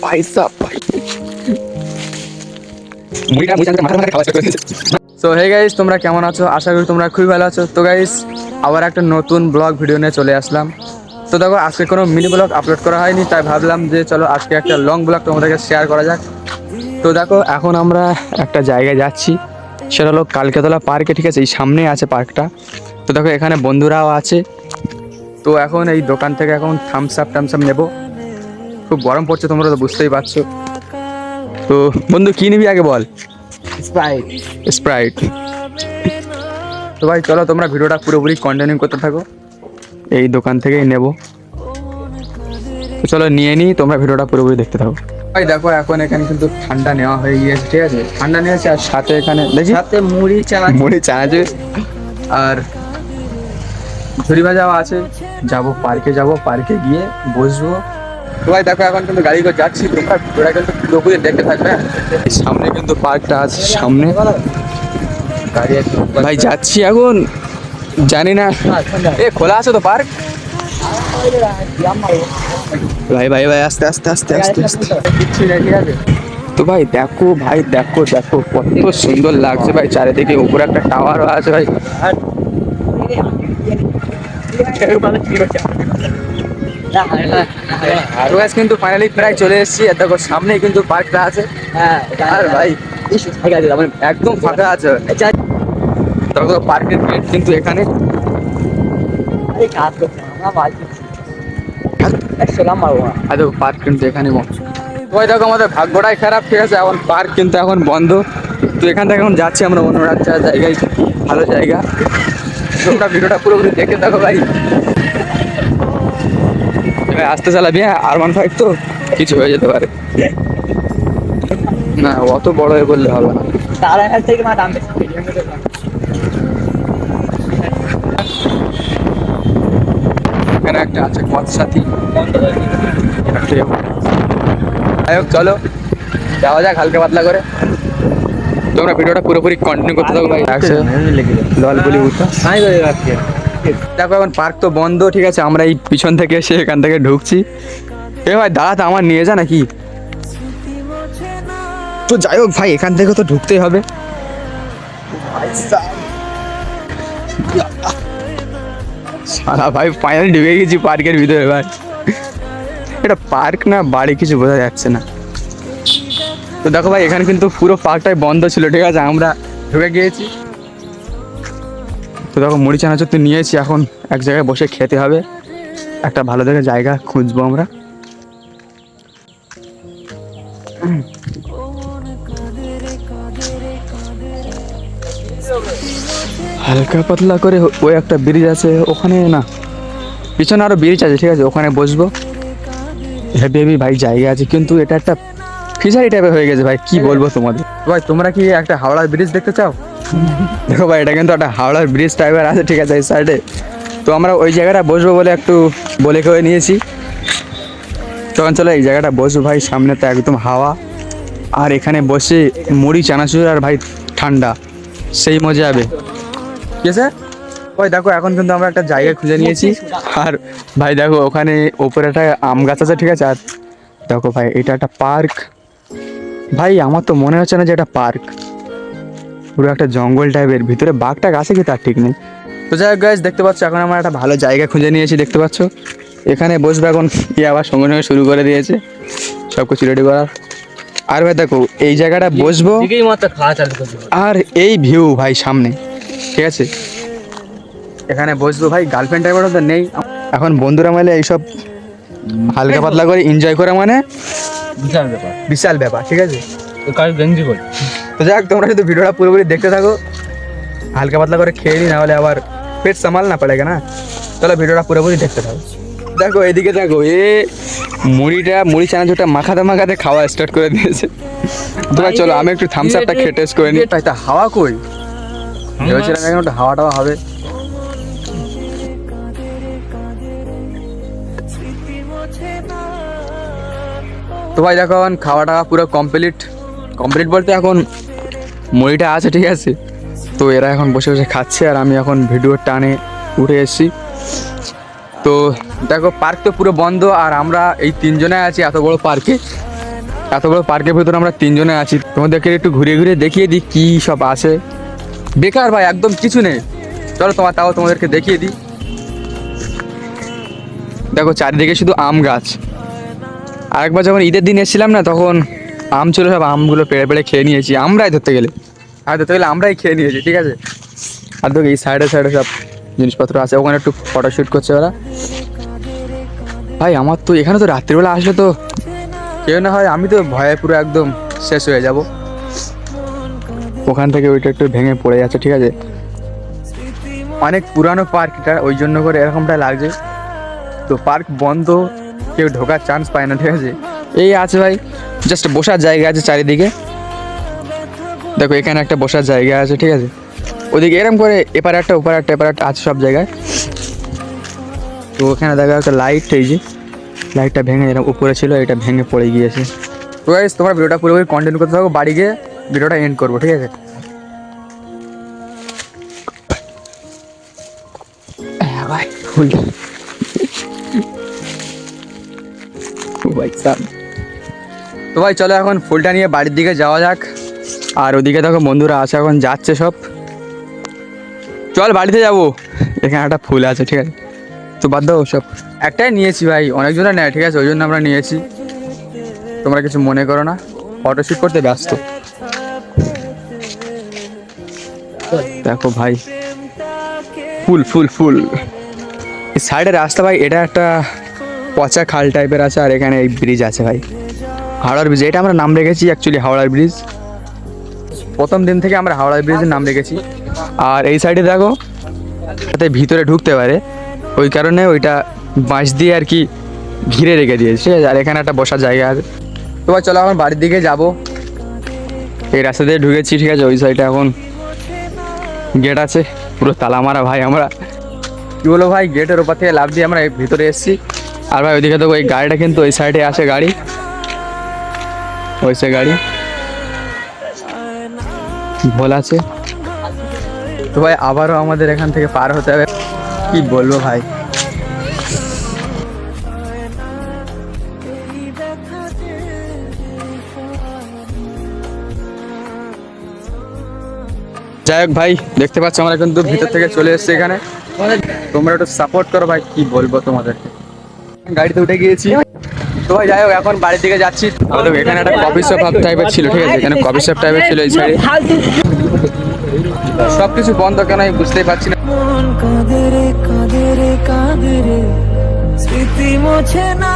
পয়সা so hey guys, তোমরা কেমন আছো? আশা করি তোমরা খুবই ভালো আছো। তো গাইস, আবার একটা নতুন ব্লগ ভিডিও নিয়ে চলে আসলাম। তো দেখো, আজকে কোনো মিনি ব্লগ আপলোড করা হয়নি, তাই ভাবলাম যে চলো আজকে একটা লং ব্লগ তোমাদেরকে শেয়ার করা যাক। তো দেখো, এখন আমরা একটা জায়গায় যাচ্ছি, সেটা হলো কালকেতলা পার্কে। ঠিক আছে, এই সামনেই আছে পার্কটা। তো দেখো, এখানে বন্ধুরাও আছে। তো এখন এই দোকান থেকে এখন থামস আপ নেবো। খুব গরম পড়ছে, তোমরা তো বুঝতেই পারছো। তো বন্ধু, কি নিবি আগে বল? স্প্রাইট। তো ভাই চলো, তোমরা ভিডিওটা পুরোপুরি কন্টিনিউ করতে থাকো, এই দোকান থেকেই নেব। তো চলো নিয়ে নিই, তোমরা ভিডিওটা পুরোপুরি দেখতে থাকো। ভাই দেখো, এখন এখানে কিন্তু ঠান্ডা নেওয়া হয়ে গিয়েছে। ঠিক আছে, ঠান্ডা নিয়েছে, আর সাথে এখানে দেখি সাথে মুড়ি চানাচুর আর ঝুরি ভাজাও আছে। যাবো পার্কে গিয়ে বসবো। তো ভাই দেখো, এখন কিন্তু গাড়ি করে যাচ্ছি, তোমরা ভিডিওটা কিন্তু পুরোপুরি দেখতে থাকবে। সামনে কিন্তু পার্কটা আছে, সামনে গাড়ি আছে। ভাই যাচ্ছি এখন, জানি না এ খোলা আছে তো পার্ক। ভাই ভাই ভাই আস্তে আস্তে আস্তে আস্তে আস্তে। ঠিক আছে, তো ভাই দেখো কত সুন্দর লাগছে ভাই চারিদিকে। উপরে একটা টাওয়ারও আছে ভাই। কিন্তু ফাইনালি প্রায় চলে এসেছি। দেখো সামনেই কিন্তু পার্কটা আছে। আর ভাই একদম ফাঁকা আছে। দেখো পার্কের গেট কিন্তু এখানে। পার্ক কিন্তু এখানে। ওই দেখো, আমাদের ভাগ্যটাই খারাপ। ঠিক আছে, এখন পার্ক কিন্তু এখন বন্ধ। তো এখান থেকে এখন যাচ্ছি আমরা অন্য একটা জায়গায়, ভালো জায়গা। তোমরা ভিডিওটা পুরোপুরি দেখে থাকো ভাই। আসতে চালাবি, হ্যাঁ, R15 তো কিছু হয়ে যেতে পারে। না, অত বড় হয়ে বললে হবে না। এখানে একটা আছে পথ সাথী। যাই হোক, চলো যাওয়া যাক হালকা পাতলা করে। তোমরা ভিডিওটা পুরোপুরি কন্টিনিউ করতে থাকো ভাই। দেখো, এখন পার্ক তো বন্ধ। ঠিক আছে, আমরা এই পিছন থেকে এসে এখান থেকে ঢুকছি। এ ভাই দাঁড়াতে, আমার নিয়ে যা নাকি। তো যাই হোক ভাই, এখান থেকে তো ঢুকতেই হবে। সারা ভাই ফাইনালি ঢুকে গেছি পার্কের ভিতরে। ভাই এটা পার্ক না বাড়ি কিছু বোঝা যাচ্ছে না। তো দেখো ভাই, এখানে কিন্তু পুরো পার্কটাই বন্ধ ছিল। ঠিক আছে, আমরা ঢুকে গিয়েছি। তো দেখো, মুড়ি চানাচুর তো নিয়েছি, এখন এক জায়গায় বসে খেতে হবে। একটা ভালো দেখে জায়গা খুঁজবো আমরা। হালকা পাতলা করে ওই একটা ব্রিজ আছে ওখানে, না পিছনে আরো ব্রিজ আছে। ঠিক আছে, ওখানে বসবো। হেভি ভাই জায়গা আছে, কিন্তু এটা একটা ফিশারি টাইপের হয়ে গেছে ভাই, কি বলবো তোমাদের। ভাই তোমরা কি একটা হাওড়ার ব্রিজ দেখতে চাও? দেখো ভাই, এটা কিন্তু একটা হাওড়ার ব্রিজ টাইপের আছে। ঠিক আছে, এই সাইডে। তো আমরা ওই জায়গাটা বসবো বলে একটু বলে কেউ নিয়েছি। তখন চলো এই জায়গাটা বসবো ভাই। সামনে তো একদম হাওয়া, আর এখানে বসে মুড়ি চানাচুর আর ভাই ঠান্ডা, সেই মজা হবে। ঠিক আছে ভাই, দেখো এখন কিন্তু আমরা একটা জায়গা খুঁজে নিয়েছি। আর ভাই দেখো, ওখানে ওপরে একটা আম গাছ আছে। ঠিক আছে, আর দেখো ভাই, এটা একটা পার্ক। ভাই আমার তো মনে হচ্ছে না যে এটা পার্ক, পুরো একটা জঙ্গল টাইপের। ভিতরে বাঘটা আছে কি তার ঠিক নেই। তো যাই হোক গাইস, দেখতে পাচ্ছ এখন আমরা একটা ভালো জায়গা খুঁজে নিয়েছি। দেখতে পাচ্ছ এখানে বসবে। এখন কি আবার সঙ্গে সঙ্গে শুরু করে দিয়েছে সব কিছু রেডি করার। আর ভাই দেখো, এই জায়গাটা বসবো, আর এই ভিউ ভাই সামনে। ঠিক আছে, এখানে বসবো ভাই। গার্লফ্রেন্ড টাইপের তো নেই এখন, বন্ধুরা মিলে এইসব হালকা পাতলা করে এনজয় করা মানে বিশাল ব্যাপার। ঠিক আছে, তো যাক, তোমরা কিন্তু ভিডিওটা পুরোপুরি দেখতে থাকো। হালকা পাতলা করে খেয়ে নি, না হলে আবার পেট সামাল না পড়েगा না। চলো ভিডিওটা পুরোপুরি দেখতে থাকো। দেখো এদিকে দেখো, মুড়ি চানাচুরটা মাখাতে খাওয়া স্টার্ট করে দিয়েছে। তোমার চলো আমি একটু থামস আপটা খেয়ে টেস্ট করে নিই। তা হাওয়া কই? ভেবেছিলাম এখন একটা হাওয়া টাওয়া হবে। তো ভাই দেখো, এখন খাওয়া টাওয়া পুরো কমপ্লিট বলতে এখন মুড়িটা আছে। ঠিক আছে, তো এরা এখন বসে বসে খাচ্ছে, আর আমি এখন ভিডিওর টানে উঠে এসেছি। তো দেখো পার্ক তো পুরো বন্ধ, আর আমরা এই তিনজনে আছি এত বড় পার্কে। এত বড় পার্কের ভিতরে আমরা তিনজনে আছি। তোমাদেরকে একটু ঘুরিয়ে ঘুরিয়ে দেখিয়ে দিই কি সব আছে। বেকার ভাই, একদম কিছু নেই। চলো তোমাদেরকে দেখিয়ে দিই। দেখো চারিদিকে শুধু আম গাছ। আরেকবার যখন ঈদের দিন এসেছিলাম না, তখন আম ছিল, সব আমগুলো পেড়ে পেড়ে খেয়ে নিয়েছি আমরাই। ধরতে গেলে আমরাই খেয়ে নিয়েছি, ঠিক আছে। আর দেখো এই সাইডে সাইডে সব জিনিসপত্র আছে, ওখানে একটু ফটোশ্যুট করছে ওরা। ভাই আমার তো এখানে তো রাত্রিবেলা আসলে তো কেউ না হয়, আমি তো ভয়ে পুরো একদম শেষ হয়ে যাব। ওখান থেকে ওইটা একটু ভেঙে পড়ে যাচ্ছে, ঠিক আছে। অনেক পুরানো পার্ক এটা, ওই জন্য করে এরকমটা লাগছে। তো পার্ক বন্ধ, কেউ ঢোকার চান্স পায় না, ঠিক আছে। এই আছে ভাই, জাস্ট বসার জায়গা আছে চারিদিকে। দেখো এখানে একটা বসার জায়গা আছে, ঠিক আছে। ওদিকে এরকম করে এপারে একটা ওপারে একটা এপারে একটা আছে সব জায়গায়। তো ওখানে দেখা একটা লাইট, এই যে লাইটটা ভেঙে এরকম উপরে ছিল, এটা ভেঙে পড়ে গিয়েছে। তো গাইস তোমরা ভিডিওটা পুরোপুরি কন্টিনিউ করতে থাকো, বাড়ি গিয়ে ভিডিওটা এন্ড করবো, ঠিক আছে। ভাই ফুল তো ভাই চলো এখন ফুলটা নিয়ে বাড়ির দিকে যাওয়া যাক। আর ওদিকে দেখো বন্ধুরা আছে, এখন যাচ্ছে সব। চল বাড়িতে যাবো। এখানে একটা ফুল আছে, ঠিক আছে। তো বাদ দাও সব, একটাই নিয়েছি ভাই, অনেকজনে নেয়, ঠিক আছে, ওই জন্য আমরা নিয়েছি। তোমরা কিছু মনে করো না, ফটোশ্যুট করতে ব্যস্ত। দেখো ভাই ফুল ফুল ফুল। এই সাইডের রাস্তা ভাই, এটা একটা পচা খাল টাইপের আছে, আর এখানে এই ব্রিজ আছে ভাই, হাওড়ার ব্রিজ। এটা আমরা নাম রেখেছি অ্যাকচুয়ালি হাওড়ার ব্রিজ। প্রথম দিন থেকে আমরা হাওড়ার ব্রিজের নাম রেখেছি। আর এই সাইডে দেখো যাতে ভিতরে ঢুকতে পারে, ওই কারণে ওইটা বাঁশ দিয়ে আর কি ঘিরে রেখে দিয়েছে, ঠিক আছে। আর এখানে একটা বসার জায়গা আছে। তো ভাই চলো এখন বাড়ির দিকে যাব। এই রাস্তা দিয়ে ঢুকেছি, ঠিক আছে। ওই সাইডে এখন গেট আছে, পুরো তালা মারা ভাই। আমরা কি বলো ভাই, গেটের ওপর থেকে লাফ দিয়ে আমরা ভিতরে এসেছি। আর ভাই ওইদিকে দেখো এই গাড়িটা কিন্তু ওই সাইডে আসে গাড়ি, ওইসে গাড়ি ভোল আছে। তো ভাই আবারও আমাদের এখান থেকে পার হতে হবে, কি বলবো ভাই। যাই হোক ভাই, দেখতে পাচ্ছ আমরা কিন্তু ভিতর থেকে চলে এসেছি এখানে। তোমরা একটু সাপোর্ট করো ভাই, কি বলবো তোমাদেরকে। গাড়িতে উঠে গিয়েছি। তো ভাই যাই হোক এখন বাড়ির দিকে যাচ্ছি। এখানে একটা কফি শপ টাইপের ছিল, ঠিক আছে। এখানে কফি শপ টাইপের ছিল এই সাইডে। সবকিছু বন্ধ কেন আমি বুঝতেই পারছি না। স্মৃতি মোছে না।